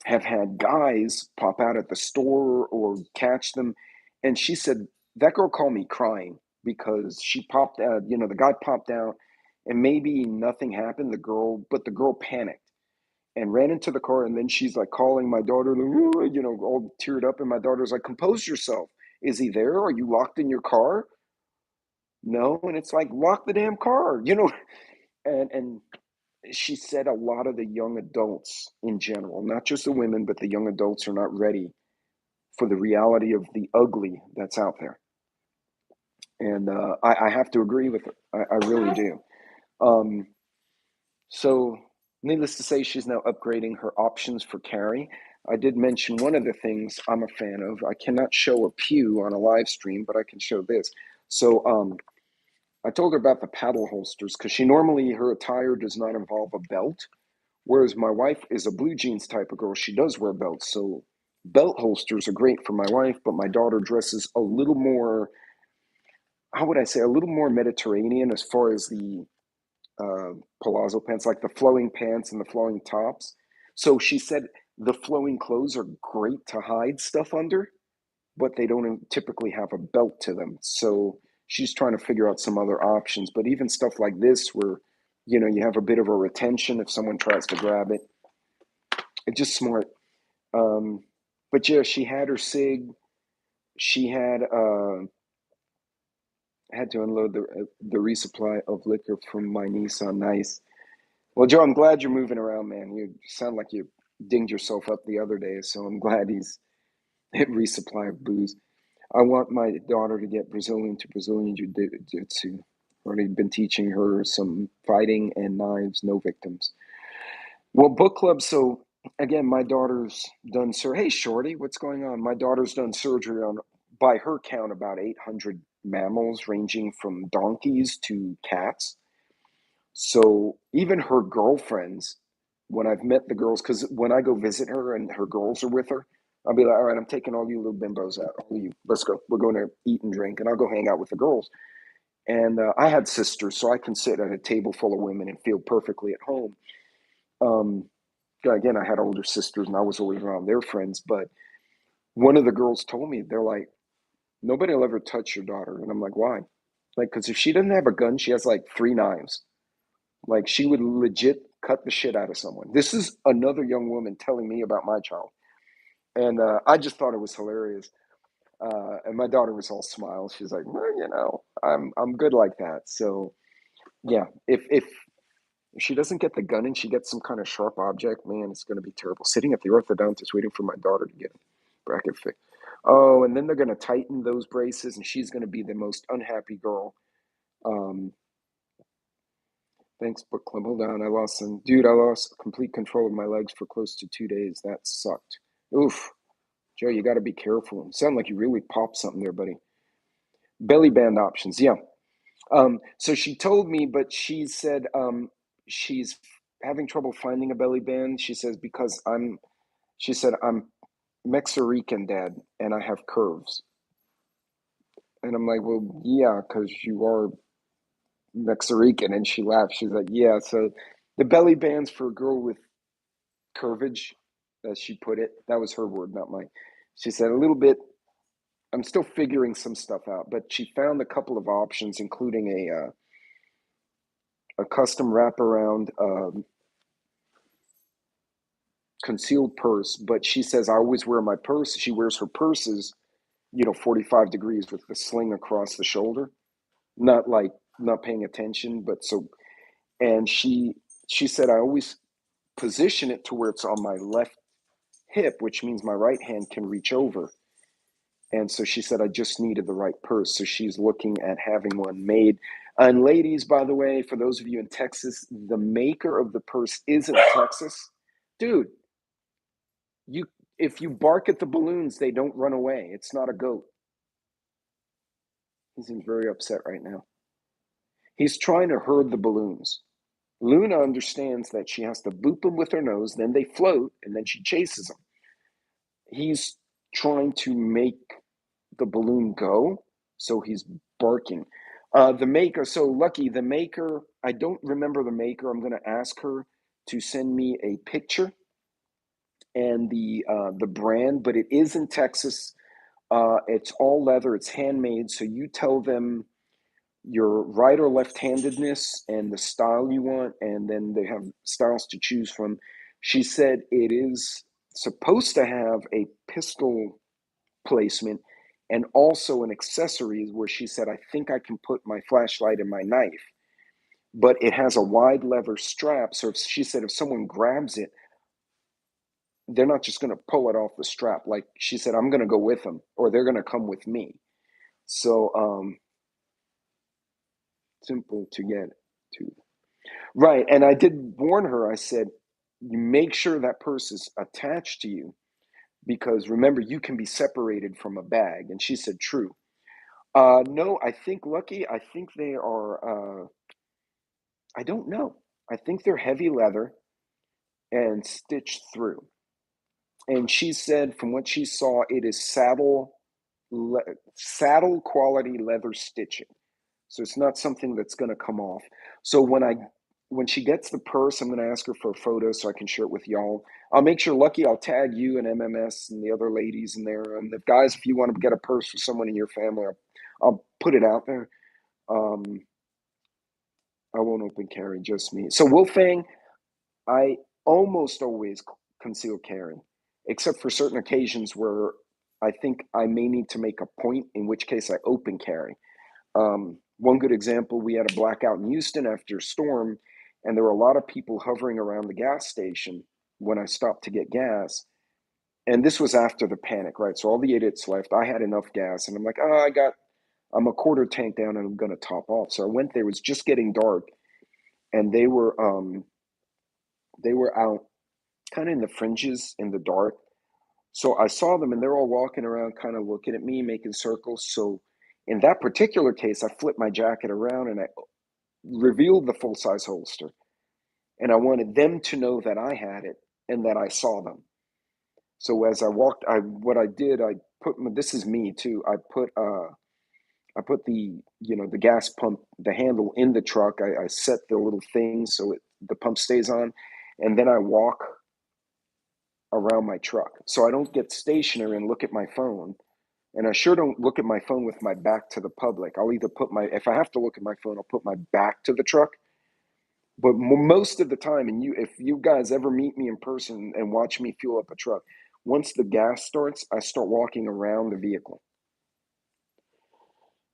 have had guys pop out at the store or catch them. And she said, that girl called me crying because she popped out, the guy popped out and maybe nothing happened. But the girl panicked and ran into the car. And then she's like calling my daughter, all teared up. And my daughter's like, compose yourself. Is he there? Are you locked in your car? No. And it's like, lock the damn car, and she said a lot of the young adults in general, not just the women, but the young adults are not ready for the reality of the ugly that's out there. And I have to agree with her. I really do. Um, so, needless to say, she's now upgrading her options for carry. I did mention one of the things I'm a fan of. I cannot show a pew on a live stream, but I can show this. So, I told her about the paddle holsters because her attire does not involve a belt. Whereas my wife is a blue jeans type of girl. She does wear belts. So belt holsters are great for my wife, but my daughter dresses a little more, how would I say, a little more Mediterranean as far as the uh, palazzo pants, like the flowing pants and the flowing tops. So she said the flowing clothes are great to hide stuff under, but they don't typically have a belt to them. So she's trying to figure out some other options. But even stuff like this, where you have a bit of a retention if someone tries to grab it, it's just smart. Um, but yeah, she had her sig. She had to unload the resupply of liquor from my Nissan. Nice. Well, Joe, I'm glad you're moving around, man. You sound like you dinged yourself up the other day, so I'm glad he's hit resupply of booze. I want my daughter to get Brazilian to Brazilian jiu-jitsu. Already been teaching her some fighting and knives, no victims. Well, book club. So again, my daughter's done Hey, Shorty, what's going on? My daughter's done surgery on, by her count, about 800 mammals, ranging from donkeys to cats. So even her girlfriends, when I've met the girls, because when I go visit her and her girls are with her, I'll be like, all right, I'm taking all you little bimbos out. All you, let's go. We're going to eat and drink, and I'll go hang out with the girls. And I had sisters, so I can sit at a table full of women and feel perfectly at home. Um, Again, I had older sisters and I was always around their friends. But one of the girls told me, they're like, nobody will ever touch your daughter. And I'm like, why? Like, because if she doesn't have a gun, she has like three knives. Like, she would legit cut the shit out of someone. This is another young woman telling me about my child. And I just thought it was hilarious. And my daughter was all smiles. She's like, well, I'm good like that. So yeah, if she doesn't get the gun and she gets some kind of sharp object, man, it's going to be terrible. Sitting at the orthodontist waiting for my daughter to get a bracket fixed. Oh, and then they're going to tighten those braces, and she's going to be the most unhappy girl. Um, Thanks, book club. Hold on, I lost some. Dude, I lost complete control of my legs for close to 2 days. That sucked. Oof. Joe, you got to be careful. Sound like you really popped something there, buddy. Belly band options, yeah. So she told me, but she said she's having trouble finding a belly band. She says because she said I'm Mexican, Dad, and I have curves. And I'm like, well, yeah, because you are Mexican. And she laughed. She's like, yeah. So the belly band's for a girl with curvage, as she put it. That was her word, not mine. She said a little bit. I'm still figuring some stuff out, but she found a couple of options, including a custom wraparound concealed purse. But she says I always wear my purse. She wears her purses, 45 degrees with the sling across the shoulder, not like not paying attention, but so. And she said I always position it to where it's on my left hip, which means my right hand can reach over. And so she said, I just needed the right purse. So she's looking at having one made. And ladies, by the way, for those of you in Texas, the maker of the purse is in Texas. Dude, you if you bark at the balloons, they don't run away. It's not a goat. He seems very upset right now. He's trying to herd the balloons. Luna understands that she has to boop them with her nose, then they float, and then she chases them. He's trying to make the balloon go, so he's barking. The maker, so Lucky, the maker, I don't remember the maker. I'm going to ask her to send me a picture and the brand, but it is in Texas. It's all leather. It's handmade. So you tell them your right or left-handedness and the style you want, and then they have styles to choose from. She said it is supposed to have a pistol placement and also an accessory where she said, I think I can put my flashlight and my knife, but it has a wide leather strap. So if, she said if someone grabs it, they're not just going to pull it off the strap. Like she said, I'm going to go with them or they're going to come with me. So simple to get to. Right. And I did warn her, I said, you make sure that purse is attached to you because remember, you can be separated from a bag. And she said, true. No, I think Lucky, I think they are, I don't know. I think they're heavy leather and stitched through. And she said, from what she saw, it is saddle quality leather stitching. So it's not something that's going to come off. So when she gets the purse, I'm going to ask her for a photo so I can share it with y'all. I'll make sure, Lucky, I'll tag you and MMS and the other ladies in there. And the guys, if you want to get a purse for someone in your family, I'll put it out there. Um, I won't open carry, just me. So Wolfang, I almost always conceal carry, except for certain occasions where I think I may need to make a point, in which case I open carry. One good example, we had a blackout in Houston after a storm, and there were a lot of people hovering around the gas station when I stopped to get gas. And this was after the panic, right? So all the idiots left. I had enough gas, and I'm like, I'm a quarter tank down, and I'm going to top off. So I went there. It was just getting dark, and they were out kind of in the fringes in the dark. So I saw them and they're all walking around, kind of looking at me, making circles. So in that particular case, I flipped my jacket around and I revealed the full size holster. And I wanted them to know that I had it and that I saw them. So as I walked, what I did, I put this is me too. I put the gas pump, the handle in the truck. I set the little thing so the pump stays on, and then I walk around my truck. So I don't get stationary and look at my phone. And I sure don't look at my phone with my back to the public. I'll either if I have to look at my phone, I'll put my back to the truck. But most of the time, and if you guys ever meet me in person and watch me fuel up a truck, once the gas starts, I start walking around the vehicle.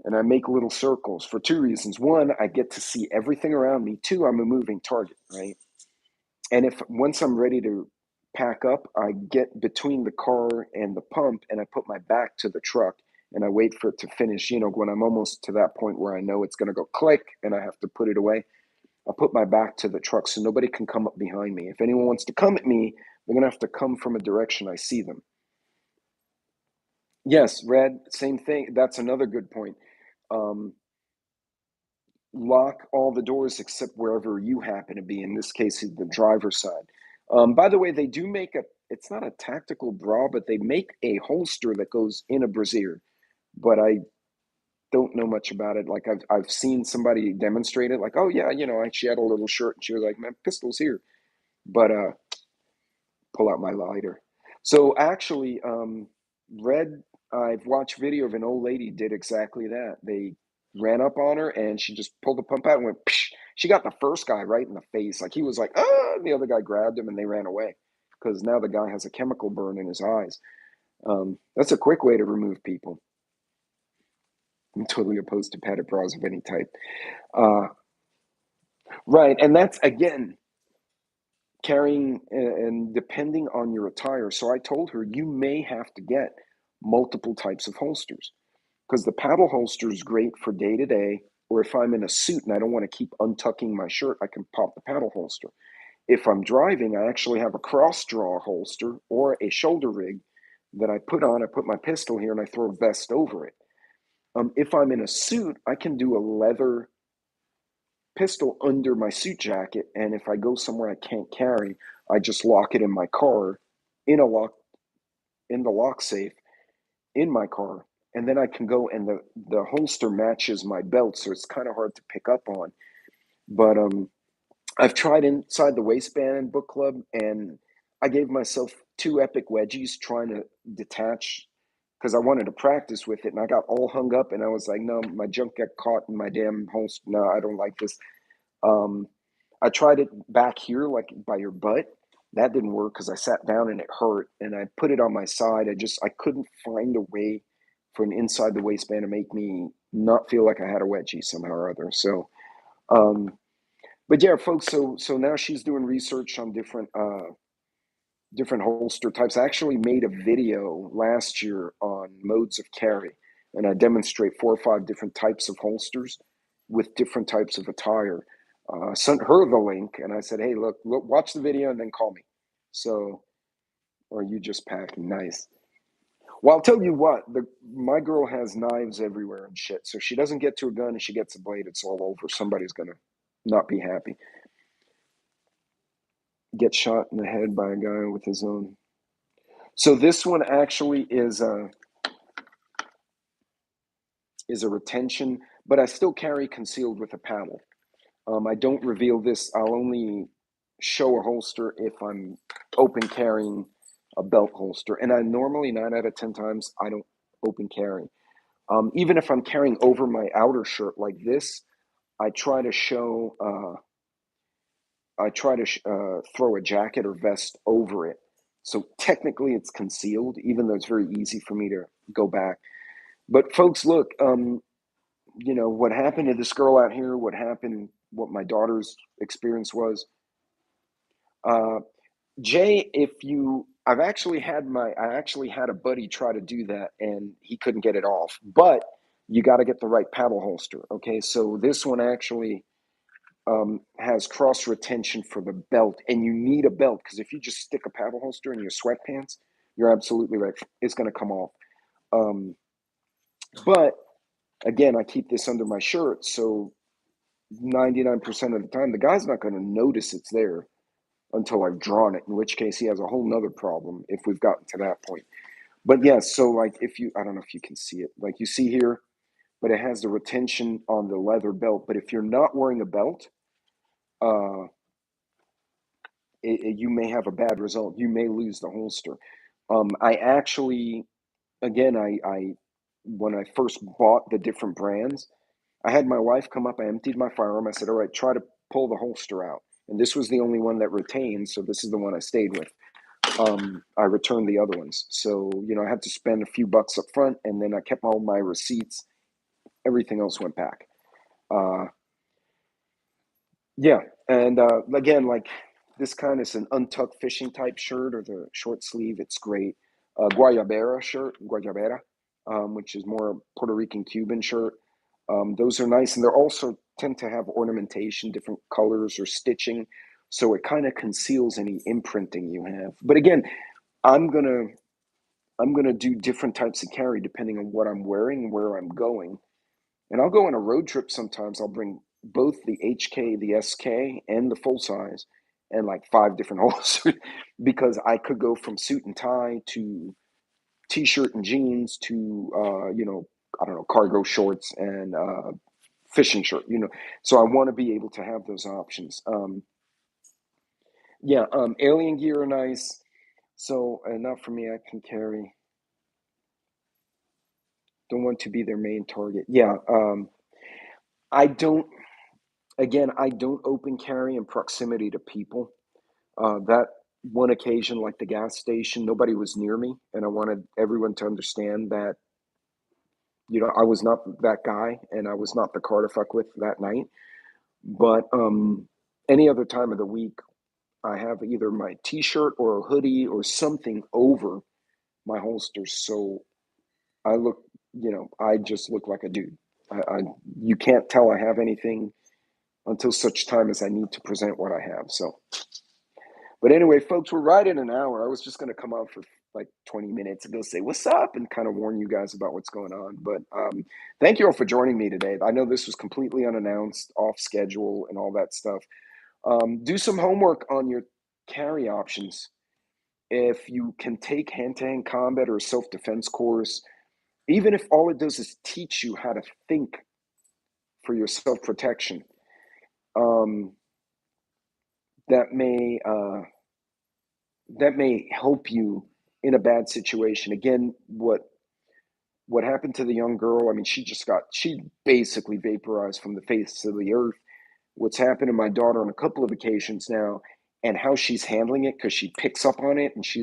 And I make little circles for two reasons. One, I get to see everything around me. Two, I'm a moving target, right? And once I'm ready to pack up, I get between the car and the pump and I put my back to the truck and I wait for it to finish. When I'm almost to that point where I know it's going to go click and I have to put it away, I put my back to the truck so nobody can come up behind me. If anyone wants to come at me, they're going to have to come from a direction I see them. Yes, Red, same thing. That's another good point. Lock all the doors except wherever you happen to be. In this case, the driver's side. By the way, they do make it's not a tactical bra, but they make a holster that goes in a brassiere. But I don't know much about it. Like I've seen somebody demonstrate it. Like, oh yeah, she had a little shirt and she was like, "My pistol's here," but pull out my lighter. So actually, Red, I've watched video of an old lady did exactly that. They ran up on her and she just pulled the pump out and went, psh. She got the first guy right in the face. Like he was like, ah, and the other guy grabbed him and they ran away because now the guy has a chemical burn in his eyes. That's a quick way to remove people. I'm totally opposed to padded bras of any type. Right. And that's, again, carrying and depending on your attire. So I told her, you may have to get multiple types of holsters, because the paddle holster is great for day to day, or if I'm in a suit and I don't want to keep untucking my shirt, I can pop the paddle holster. If I'm driving, I actually have a cross draw holster or a shoulder rig that I put on. I put my pistol here and I throw a vest over it. If I'm in a suit, I can do a leather pistol under my suit jacket, and if I go somewhere I can't carry, I just lock it in my car, in a lock in the lock safe in my car, and then I can go, and the holster matches my belt, so it's kind of hard to pick up on. But I've tried inside the waistband book club, and I gave myself two epic wedgies trying to detach because I wanted to practice with it, and I got all hung up, and I was like, no, my junk got caught in my damn holster. No, I don't like this. Um, I tried it back here, like by your butt. That didn't work because I sat down and it hurt. And I put it on my side. I couldn't find a way for an inside the waistband to make me not feel like I had a wedgie somehow or other. So, um, but yeah, folks. So now she's doing research on different holster types. I actually made a video last year on modes of carry, and I demonstrate 4 or 5 different types of holsters with different types of attire. Sent her the link, and I said, "Hey, look, watch the video and then call me." So, or you just packing? Nice. Well, I'll tell you what, my girl has knives everywhere and shit. So she doesn't get to a gun and she gets a blade, it's all over. Somebody's gonna not be happy. Get shot in the head by a guy with his own. So this one actually is a retention, but I still carry concealed with a paddle. I don't reveal this. I'll only show a holster if I'm open carrying a belt holster. And I normally, 9 out of 10 times, I don't open carry. Even if I'm carrying over my outer shirt like this, I try to show, throw a jacket or vest over it. So technically it's concealed, even though it's very easy for me to go back. But folks, look, what happened to this girl out here, what my daughter's experience was. Jay, I actually had a buddy try to do that and he couldn't get it off, but you got to get the right paddle holster. Okay. So this one actually has cross retention for the belt, and you need a belt because if you just stick a paddle holster in your sweatpants, you're absolutely right. It's going to come off. But again, I keep this under my shirt. So 99% of the time, the guy's not going to notice it's there until I've drawn it, in which case he has a whole nother problem if we've gotten to that point. But yes, so like I don't know if you can see it, like you see here, but it has the retention on the leather belt. But if you're not wearing a belt, uh, you may have a bad result. You may lose the holster. I actually, again, I when I first bought the different brands, I had my wife come up. I emptied my firearm. I said, "All right, try to pull the holster out." And this was the only one that retained, so this is the one I stayed with. I returned the other ones. So, I had to spend a few bucks up front, and then I kept all my receipts. Everything else went back. Uh, yeah. And again, like this kind is an untucked fishing type shirt or the short sleeve. It's great. Guayabera shirt, Guayabera, which is more Puerto Rican Cuban shirt. Those are nice. And they're also tend to have ornamentation, different colors or stitching. So it kind of conceals any imprinting you have. But again, I'm gonna I'm gonna do different types of carry depending on what I'm wearing and where I'm going. And I'll go on a road trip sometimes. I'll bring both the HK, the SK, and the full size, and like 5 different holsters because I could go from suit and tie to t-shirt and jeans to I don't know, cargo shorts and fishing shirt. So I want to be able to have those options. Alien gear are nice. So enough for me. I can carry. Don't want to be their main target. Yeah. I don't. Again, I don't open carry in proximity to people. That one occasion, like the gas station, nobody was near me, and I wanted everyone to understand that I was not that guy, and I was not the car to fuck with that night. But any other time of the week, I have either my T-shirt or a hoodie or something over my holsters, so I look, I just look like a dude. You can't tell I have anything until such time as I need to present what I have. So, but anyway, folks, we're right in an hour. I was just going to come out for like 20 minutes and go say what's up and kind of warn you guys about what's going on. But thank you all for joining me today. I know this was completely unannounced, off schedule, and all that stuff. Do some homework on your carry options. If you can take hand-to-hand combat or a self-defense course, even if all it does is teach you how to think for your self-protection, um, that may help you in a bad situation. Again, what happened to the young girl? I mean, she basically vaporized from the face of the earth. What's happened to my daughter on a couple of occasions now, and how she's handling it, because she picks up on it and she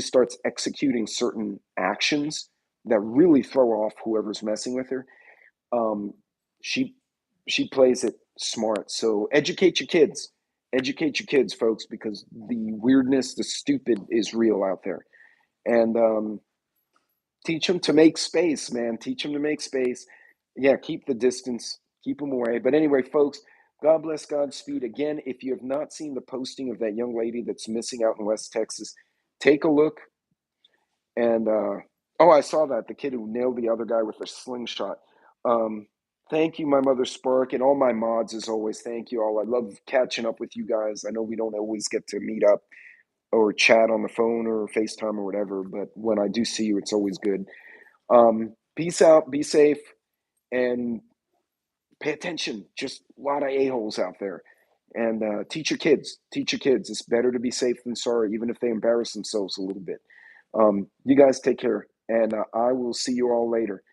starts executing certain actions that really throw off whoever's messing with her. Um, she she plays it smart. So educate your kids, folks, because the weirdness, the stupid is real out there. And teach them to make space, man. Teach them to make space. Yeah, keep the distance, keep them away. But anyway, folks, God bless, Godspeed. Again, if you have not seen the posting of that young lady that's missing out in West Texas, take a look. And oh, I saw that, the kid who nailed the other guy with a slingshot. Um, thank you, my mother Spark, and all my mods as always. Thank you all. I love catching up with you guys. I know we don't always get to meet up or chat on the phone or FaceTime or whatever, but when I do see you, it's always good. Peace out, be safe, and pay attention. Just a lot of a-holes out there. And teach your kids. Teach your kids. It's better to be safe than sorry, even if they embarrass themselves a little bit. You guys take care, and I will see you all later.